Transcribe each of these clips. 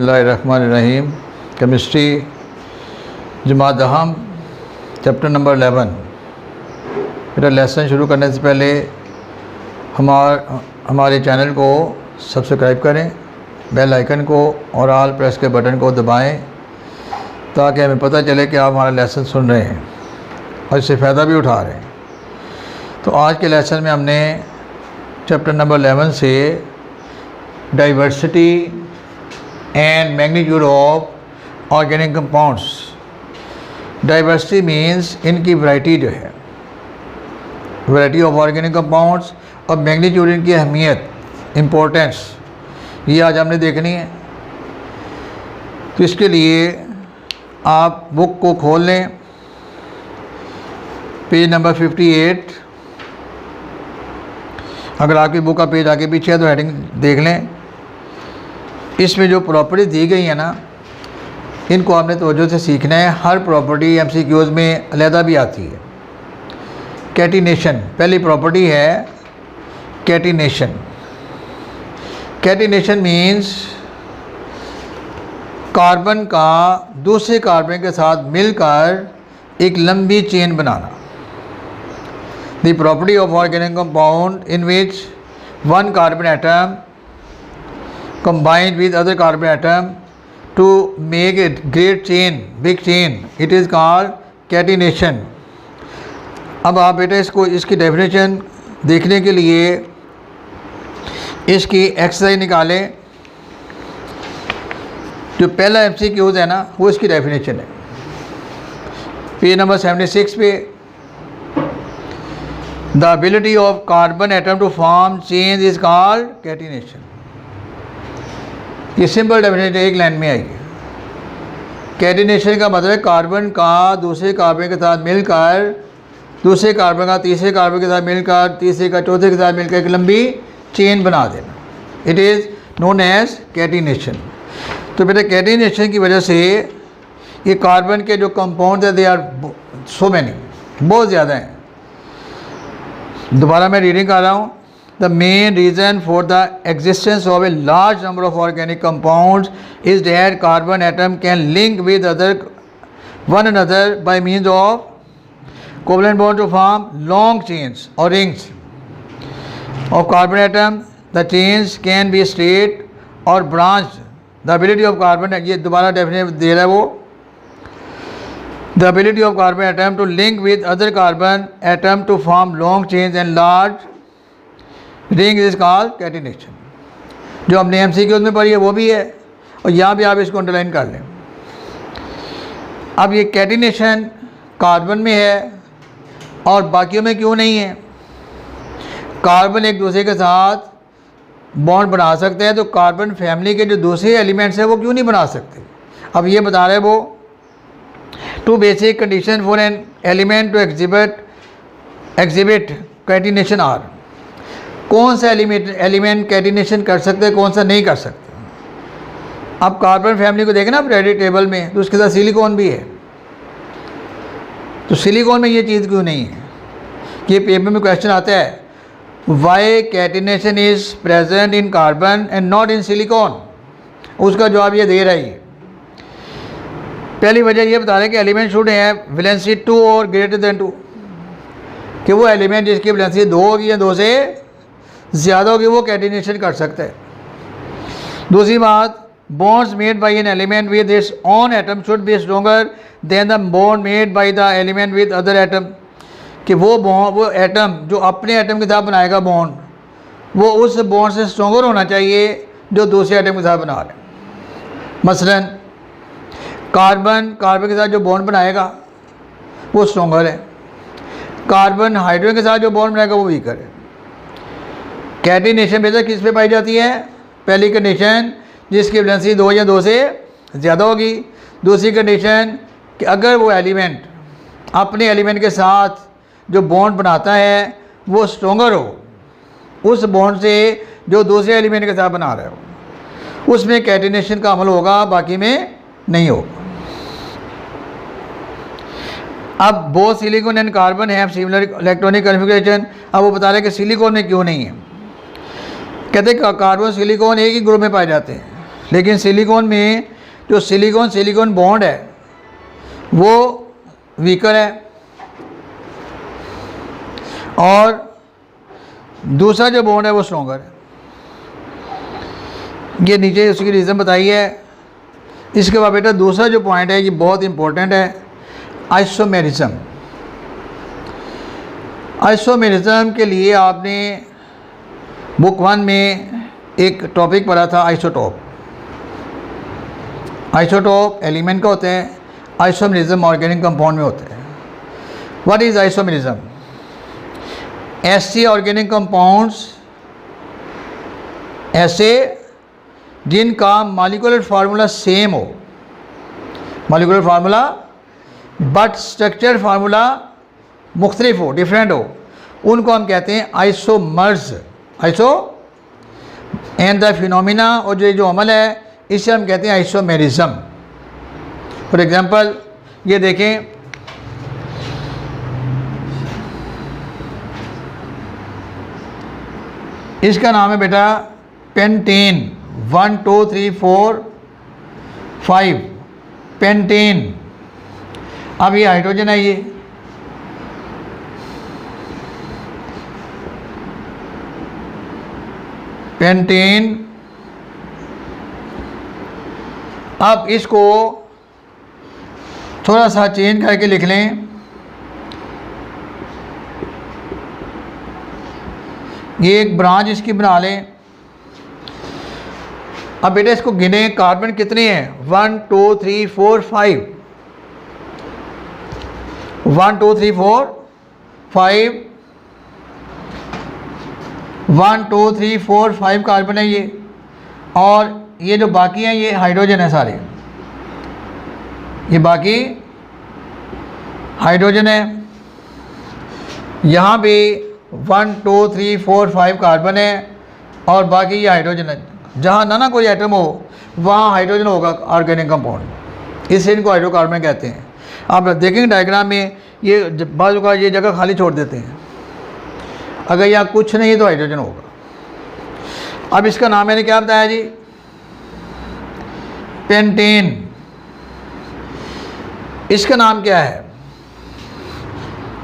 बिस्मिल्लाहिर्रहमानिर्रहीम। केमिस्ट्री जमात अहम chapter number 11। मेरा लेसन शुरू करने से पहले हमारे चैनल को सब्सक्राइब करें, बेल आइकन को और ऑल प्रेस के बटन को दबाएं ताकि हमें पता चले कि आप हमारा लेसन सुन रहे हैं और इससे फ़ायदा भी उठा रहे हैं। तो आज के लेसन में हमने चैप्टर नंबर 11 से diversity and magnitude of organic compounds. Diversity means इनकी वैरायटी जो है, वैरायटी ऑफ ऑर्गेनिक कंपाउंड्स, और मैग्नीट्यूड इनकी अहमियत, इम्पोर्टेंस, ये आज हमने देखनी है। तो इसके लिए आप बुक को खोल लें, पेज नंबर 58। अगर आपकी बुक का पेज आगे पीछे है तो हेडिंग देख लें। इसमें जो प्रॉपर्टी दी गई है ना, इनको आपने तवज्जो से सीखना है। हर प्रॉपर्टी एमसीक्यूज़ में अलहदा भी आती है। कैटिनेशन पहली प्रॉपर्टी है, कैटिनेशन। कैटिनेशन मीन्स कार्बन का दूसरे कार्बन के साथ मिलकर एक लंबी chain banana. The property of organic compound in which one carbon atom combined with other carbon atom to make a great chain, big chain, it is called catenation। अब आप बेटा इसकी डेफिनेशन देखने के लिए इसकी एक्सरसाइज निकालें। जो पहला एमसीक्यूज़ है ना, वो इसकी डेफिनेशन है, पेज नंबर 76 पे। The ability of carbon atom to form chain is called catenation. ये सिंपल डेफिनेशन एक लाइन में आएगी। कैटिनेशन का मतलब है कार्बन का दूसरे कार्बन के साथ मिलकर, दूसरे कार्बन का तीसरे कार्बन के साथ मिलकर, तीसरे का चौथे के साथ मिलकर एक लंबी चेन बना देना। It is known as catenation. तो बेटा कैटिनेशन की वजह से ये कार्बन के जो कंपाउंड है, दे आर सो मैनी, बहुत ज़्यादा हैं। दोबारा मैं रीडिंग कर रहा हूँ। The main reason for the existence of a large number of organic compounds is that carbon atom can link with one another by means of covalent bond to form long chains or rings of carbon atom. The chains can be straight or branched. The ability of carbon, ये दोबारा definition दे रहा है वो, the ability of carbon atom to link with other carbon atom to form long chains and large ring is called catenation. जो हमने MCQs में पढ़ी है वो भी है, और यहाँ भी आप इसको अंडरलाइन कर लें। अब ये कैटिनेशन कार्बन में है और बाकियों में क्यों नहीं है? कार्बन एक दूसरे के साथ बॉन्ड बना सकते हैं, तो कार्बन फैमिली के जो दूसरे एलिमेंट्स हैं वो क्यों नहीं बना सकते? अब ये बता रहे वो, two basic condition for an element to exhibit catenation are. कौन सा एलिमेंट कैटिनेशन कर सकते हैं, कौन सा नहीं कर सकते? अब कार्बन फैमिली को देखें ना पीरियोडिक टेबल में, तो उसके साथ सिलिकॉन भी है। तो सिलिकॉन में ये चीज़ क्यों नहीं है? ये पेपर में क्वेश्चन आता है, why catenation is present in carbon and not in silicon. उसका जवाब ये दे रही है। पहली वजह ये बता रहे हैं कि एलिमेंट शुड है वैलेंसी 2 और ग्रेटर देन 2, कि वो एलिमेंट जिसकी वैलेंसी 2 होगी या 2 से ज़्यादा होगी वो कैटिनेशन कर सकता है। दूसरी बात, bonds made by an element with its own atom should be stronger then the bond made by the element with other atom, कि वो एटम जो अपने एटम के साथ बनाएगा बॉन्ड, वो उस बॉन्ड से स्ट्रोंगर होना चाहिए जो दूसरे एटम के साथ बना रहे। मसलन कार्बन के साथ जो बॉन्ड बनाएगा वो स्ट्रोंगर है, कार्बन हाइड्रोजन के साथ जो बॉन्ड बनाएगा वो वीकर है। कैटिनेशन बेशक किस पे पाई जाती है? पहली कंडीशन जिसकी वैलेंसी 2 या 2 से ज़्यादा होगी। दूसरी कंडीशन कि अगर वो एलिमेंट अपने एलिमेंट के साथ जो बॉन्ड बनाता है वो स्ट्रोंगर हो उस बॉन्ड से जो दूसरे एलिमेंट के साथ बना रहा हो, उसमें कैटिनेशन का अमल होगा, बाकी में नहीं होगा। अब both silicon and carbon have similar electronic configuration. अब वो बता रहे हैं कि सिलिकॉन में क्यों नहीं है। कहते हैं कार्बन सिलिकॉन एक ही ग्रुप में पाए जाते हैं, लेकिन सिलिकॉन में जो सिलिकॉन बॉन्ड है वो वीकर है, और दूसरा जो बॉन्ड है वो स्ट्रॉन्गर है। ये नीचे उसकी रीज़न बताई है। इसके बाद बेटा दूसरा जो पॉइंट है ये बहुत इंपॉर्टेंट है, आइसोमेरिज्म। आइसोमेरिज्म के लिए आपने बुक 1 में एक टॉपिक पढ़ा था, आइसोटोप। आइसोटोप एलिमेंट का होते हैं, आइसोमेरिज्म ऑर्गेनिक कंपाउंड में होते हैं। What is isomerism? ऐसे ऑर्गेनिक कंपाउंड्स, ऐसे जिनका मॉलिक्यूलर फार्मूला सेम हो, molecular formula but structure formula मुख्तलिफ हो, डिफरेंट हो, उनको हम कहते हैं isomers. Iso and the phenomena, और जो अमल है इसे हम कहते हैं आइसोमेरिज्म। फॉर एग्जांपल ये देखें, इसका नाम है बेटा पेंटेन। 1 2 3 4 5 पेंटेन। अब ये हाइड्रोजन है, ये पेंटेन। अब इसको थोड़ा सा चेंज करके लिख लें, ये एक ब्रांच इसकी बना लें। अब बेटा इसको गिने, कार्बन कितने हैं? 1 2 3 4 5। 1 2 3 4 5, 1 2 3 4 5 कार्बन है ये, और ये जो बाकी हैं ये हाइड्रोजन है सारे, ये बाकी हाइड्रोजन है। यहाँ पे 1 2 3 4 5 कार्बन है और बाकी ये हाइड्रोजन है। जहाँ ना कोई एटम हो वहाँ हाइड्रोजन होगा ऑर्गेनिक कंपाउंड, इसलिए इनको हाइड्रोकार्बन कहते हैं। आप देखेंगे डायग्राम में ये बाजू का ये जगह खाली छोड़ देते हैं, अगर यहाँ कुछ नहीं है तो हाइड्रोजन होगा। अब इसका नाम मैंने क्या बताया जी? पेंटेन। इसका नाम क्या है?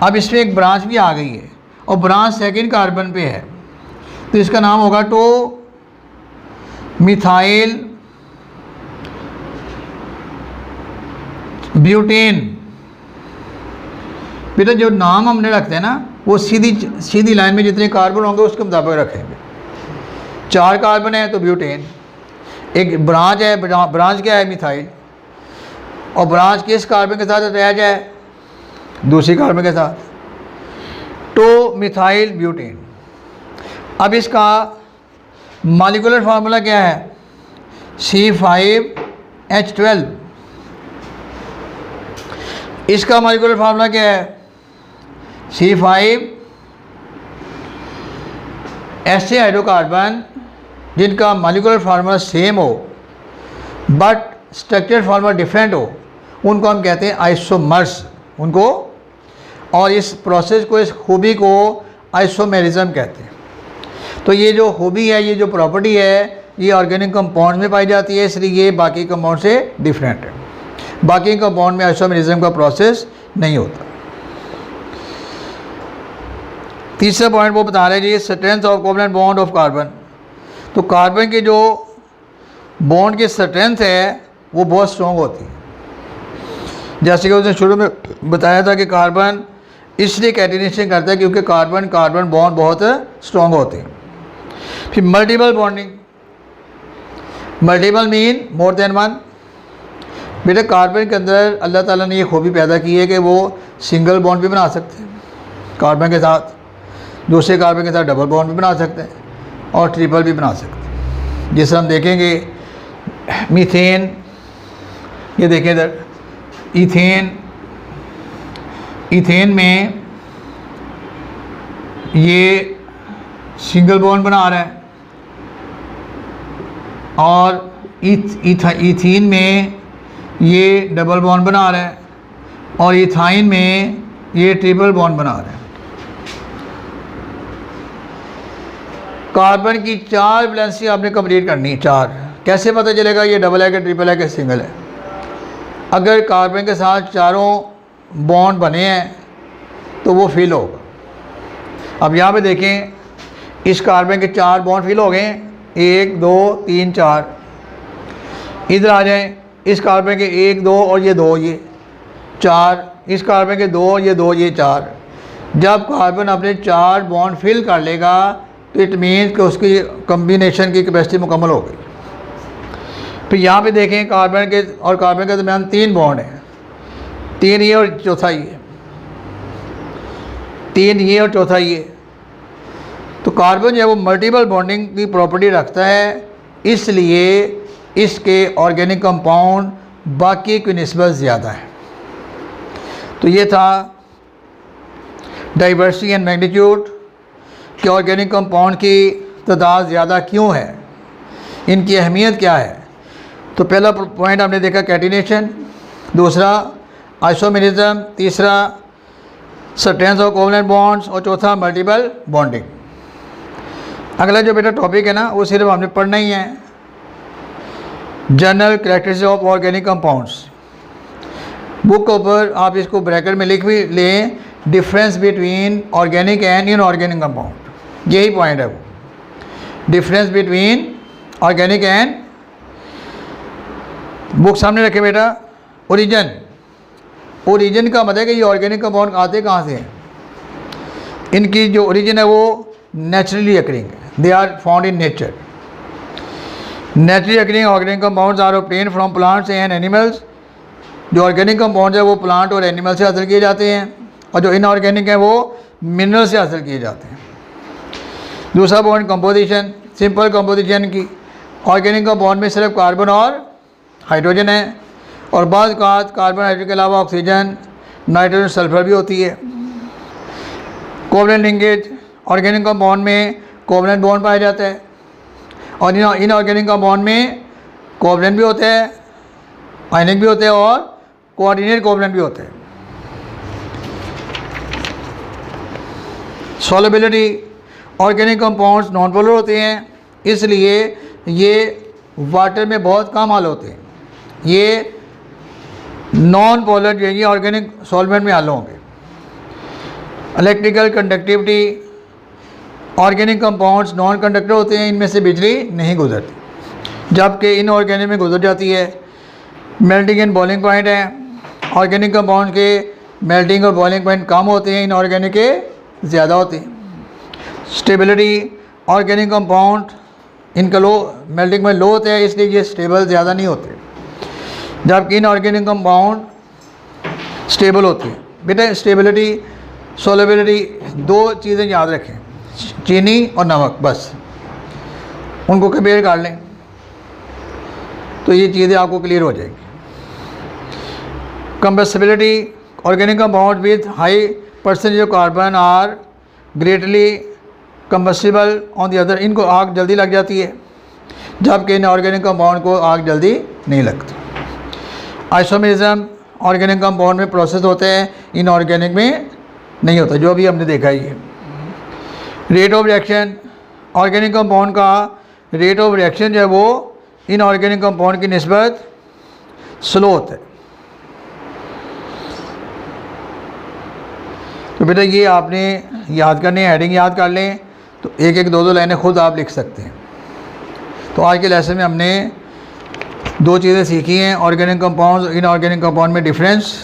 अब इसमें एक ब्रांच भी आ गई है और ब्रांच सेकंड कार्बन पे है, तो इसका नाम होगा टो मिथाइल ब्यूटेन। बेटा जो नाम हमने रखते हैं ना वो सीधी लाइन में जितने कार्बन होंगे उसके मुताबिक रखेंगे। 4 कार्बन है तो ब्यूटेन, एक ब्रांच है, ब्रांच क्या है? मिथाइल। और ब्रांच किस कार्बन के साथ अटैच है? दूसरी कार्बन के साथ, टो मिथाइल ब्यूटेन। अब इसका मॉलिक्यूलर फार्मूला क्या है? C5H12। इसका मॉलिक्यूलर फार्मूला क्या है? C5। ऐसे हाइड्रोकार्बन जिनका मॉलिक्यूलर फार्मूला सेम हो बट स्ट्रक्चर फार्मूला डिफरेंट हो, उनको हम कहते हैं आइसोमर्स उनको। और इस प्रोसेस को, इस खूबी को आइसोमेरिज्म कहते हैं। तो ये जो खूबी है, ये जो प्रॉपर्टी है, ये ऑर्गेनिक कंपाउंड में पाई जाती है, इसलिए ये बाकी कंपाउंड से डिफरेंट है। बाकी कंपाउंड में आइसोमेरिज्म का प्रोसेस नहीं होता। तीसरा पॉइंट वो बता रहे जी, strength of covalent bond of carbon. तो कार्बन के जो बॉन्ड की स्ट्रेंथ है वो बहुत स्ट्रॉन्ग होती है। जैसे कि उसने शुरू में बताया था कि कार्बन इसलिए कैटिनेशन करता है क्योंकि कार्बन कार्बन बॉन्ड बहुत स्ट्रॉन्ग होते हैं। फिर multiple bonding, multiple mean more than one. बेटा कार्बन के अंदर अल्लाह ताला ने ये खूबी पैदा की है कि वो सिंगल बॉन्ड भी बना सकते हैं कार्बन के साथ, दूसरे कार्बन के साथ डबल बॉन्ड भी बना सकते हैं और ट्रिपल भी बना सकते हैं। जैसे हम देखेंगे मीथेन, ये देखें इधर इथेन, इथेन में ये सिंगल बॉन्ड बना रहा है और इथीन में ये डबल बॉन्ड बना रहा है और इथाइन में ये ट्रिपल बॉन्ड बना रहा है। कार्बन की 4 वैलेंसी आपने कंप्लीट करनी है, कैसे पता चलेगा ये डबल है कि ट्रिपल है कि सिंगल है? अगर कार्बन के साथ चारों बॉन्ड बने हैं तो वो फिल होगा। अब यहाँ पे देखें, इस कार्बन के 4 बॉन्ड फिल हो गए, 1 2 3 4। इधर आ जाएं, इस कार्बन के 1 2 और ये 2 ये 4, इस कार्बन के 2 ये 2 ये 4। जब कार्बन अपने 4 बॉन्ड फिल कर लेगा तो इट मीन्स कि उसकी कम्बिनेशन की कैपेसिटी मुकम्मल हो गई। फिर यहाँ पे देखें, कार्बन के और कार्बन के दरमियान 3 बॉन्ड हैं, 3 ये और चौथा ये, 3 ये और चौथा ये। तो कार्बन जो है वो मल्टीपल बॉन्डिंग की प्रॉपर्टी रखता है, इसलिए इसके ऑर्गेनिक कंपाउंड बाकी की निस्बत ज़्यादा है। तो ये था डाइवर्सिटी एंड मैग्नीट्यूड कि ऑर्गेनिक कंपाउंड की तादाद ज़्यादा क्यों है, इनकी अहमियत क्या है। तो पहला पॉइंट आपने देखा कैटिनेशन, दूसरा आइसोमेरिज्म, तीसरा स्ट्रेंथ ऑफ कोवलेंट बॉन्ड्स और चौथा मल्टीपल बॉन्डिंग। अगला जो बेटा टॉपिक है ना वो सिर्फ हमने पढ़ना ही है, general characteristics of organic compounds. Book के ऊपर आप इसको ब्रैकेट में लिख भी लें, difference between organic and inorganic compound, यही पॉइंट है वो, difference between organic and. Book सामने रखे बेटा। ओरिजिन, ओरिजिन का मतलब है कि ये ऑर्गेनिक कंपाउंड आते कहाँ से हैं। इनकी जो ओरिजिन है वो नेचुरली अकरिंग है, they are found in nature. Naturally occurring organic compounds are obtained from plants and animals. जो ऑर्गेनिक कंपाउंड्स है वो प्लांट और एनिमल से हासिल किए जाते हैं, और जो इनऑर्गेनिक है वो मिनरल से हासिल किए जाते हैं। दूसरा पॉइंट कंपोजिशन, सिंपल कंपोजिशन की। ऑर्गेनिक कंपाउंड में सिर्फ कार्बन और हाइड्रोजन है, और बाद कार्बन हाइड्रोजन के अलावा ऑक्सीजन, नाइट्रोजन, सल्फर भी होती है। कोवलेंट लिंकेज, ऑर्गेनिक कंपाउंड में कोवलेंट बॉन्ड पाया जाता है, और इनऑर्गेनिक कंपाउंड में कोवलेंट भी होते हैं, आयनिक भी होते हैं और कोऑर्डिनेट कोवलेंट भी होते हैं। Solubility, organic compounds non polar होते हैं, इसलिए ये वाटर में बहुत कम हल होते हैं। ये नॉन पोलर जो है ऑर्गेनिक सॉल्वेंट में हल होंगे। Electrical conductivity, organic compounds non conductor होते हैं, इनमें से बिजली नहीं गुजरती, जबकि इनऑर्गेनिक में गुजर जाती है। मेल्टिंग एंड बॉइलिंग पॉइंट है, ऑर्गेनिक कंपाउंड के मेल्टिंग और बॉइलिंग पॉइंट कम होते हैं, इनऑर्गेनिक के ज़्यादा होते हैं। स्टेबिलिटी, ऑर्गेनिक कंपाउंड इनका लो मेल्टिंग में लो होता है, इसलिए ये स्टेबल ज़्यादा नहीं होते, जबकि इनऑर्गेनिक कंपाउंड स्टेबल होते हैं। बेटा स्टेबिलिटी, सॉल्युबिलिटी, 2 चीज़ें याद रखें, चीनी और नमक, बस उनको कंपेयर कर लें तो ये चीज़ें आपको क्लियर हो जाएंगी। Combustibility, organic compound with high percentage of carbon are greatly combustible on the other, इनको आग जल्दी लग जाती है, जबकि इनऑर्गेनिक कंपाउंड को आग जल्दी नहीं लगती। आइसोमेरिज्म, ऑर्गेनिक कंपाउंड में प्रोसेस होते हैं, इनऑर्गेनिक में नहीं होता, जो अभी हमने देखा ही है। Rate of reaction, organic compound का रेट ऑफ रिएक्शन जो है वो इनऑर्गेनिक कंपाउंड की निस्बत स्लो होता है। तो बेटा ये आपने याद करने, हेडिंग याद कर लें, तो 1-1 2-2 लाइनें खुद आप लिख सकते हैं। तो आज के लेसन में हमने 2 चीज़ें सीखी हैं, ऑर्गेनिक कंपाउंड, इनऑर्गेनिक कंपाउंड में डिफरेंस,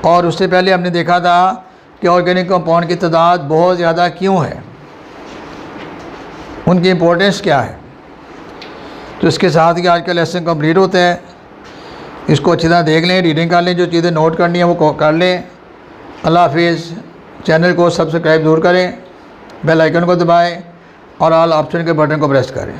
और उससे पहले हमने देखा था कि ऑर्गेनिक कंपाउंड की तादाद बहुत ज़्यादा क्यों है, उनकी इम्पोर्टेंस क्या है। तो इसके साथ ही आज का लेसन कंप्लीट होता है। इसको अच्छी तरह देख लें, रीडिंग कर लें, जो चीज़ें नोट करनी है वो कर लें। अल्लाह हाफिज़। चैनल को सब्सक्राइब ज़रूर करें, बेल आइकन को दबाएं और ऑल ऑप्शन के बटन को प्रेस करें।